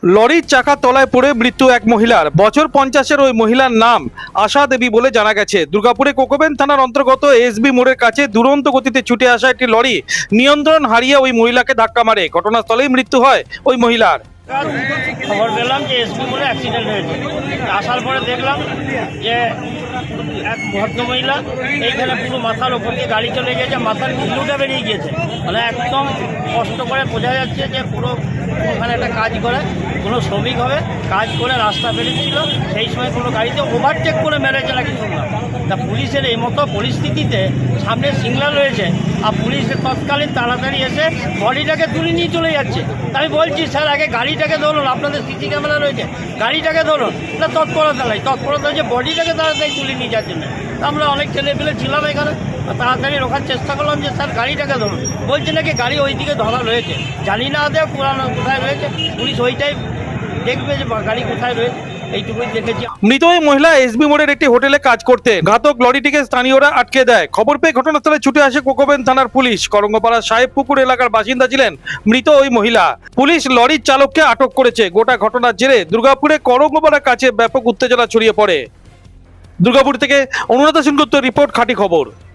লরির চাকা তলায় পড়ে মৃত্যু এক মহিলার। বছর 50-এর ওই মহিলার নাম আশা দেবী বলে জানা গেছে। দুর্গাপুরে কোকোবেন থানার অন্তর্গত এসবি মোড়ের কাছে দুরন্ত গতিতে ছুটে আসা একটি লরি নিয়ন্ত্রণ হারিয়ে ওই মহিলাকে ধাক্কা মারে। ঘটনাস্থলেই মৃত্যু হয় ওই মহিলার। খবর পেলাম যে এসপি মোড়ে অ্যাক্সিডেন্ট হয়েছে। আসার পরে দেখলাম যে এক ভদ্রমহিলা এইখানে পুরো মাথার ওপর দিয়ে গাড়ি চলে গেছে, মাথার ঘিলুটা বেরিয়ে গিয়েছে। মানে একদম কষ্ট করে বোঝা যাচ্ছে যে পুরো ওখানে একটা কাজ করে, কোনো শ্রমিক হবে, কাজ করে রাস্তা বেরিয়েছিল, সেই সময় কোনো গাড়িতে ওভারটেক করে মেরেছে নাকি শুনলাম। তা পুলিশের এই মতো পরিস্থিতিতে সামনে সিগন্যাল রয়েছে আর পুলিশের তৎকালীন তাড়াতাড়ি এসে বডিটাকে তুলে নিয়ে চলে যাচ্ছে। তা আমি বলছি স্যার আগে গাড়িটাকে ধরুন, আপনাদের সিসি ক্যামেরা রয়েছে, গাড়িটাকে ধরুন। না তৎপরতা নাই, তৎপরতা হচ্ছে বডিটাকে তাড়াতাড়ি তুলে নিয়ে যাওয়ার জন্য। তা আমরা অনেক ছেলেপেলে ছিলাম এখানে, তাড়াতাড়ি রোখার চেষ্টা করলাম যে স্যার গাড়িটাকে ধরুন। বলছে নাকি গাড়ি ওই দিকে ধরা রয়েছে, জানি না আদৌ পুরানো কোথায় রয়েছে, পুলিশ ওইটাই দেখবে যে গাড়ি কোথায় রয়েছে, এইটুকুই দেখেছি। মৃত ওই মহিলা এসবি মোড়ের একটি হোটেলে কাজ করতেন। ঘাতক লরিটিকে স্থানীয়রা আটকে দেয়। খবর পেয়ে ঘটনাস্থলে ছুটে আসে কোকোবেন থানার পুলিশ। করঙ্গপাড়া সাহেবপুকুর এলাকার বাসিন্দা ছিলেন মৃত ওই মহিলা। পুলিশ লরির চালককে আটক করেছে। গোটা ঘটনার জেরে দুর্গাপুরে করঙ্গপাড়ার কাছে ব্যাপক উত্তেজনা ছড়িয়ে পড়ে। দুর্গাপুর থেকে অনুরাধা সেনগুপ্ত রিপোর্ট, খাঁটি খবর।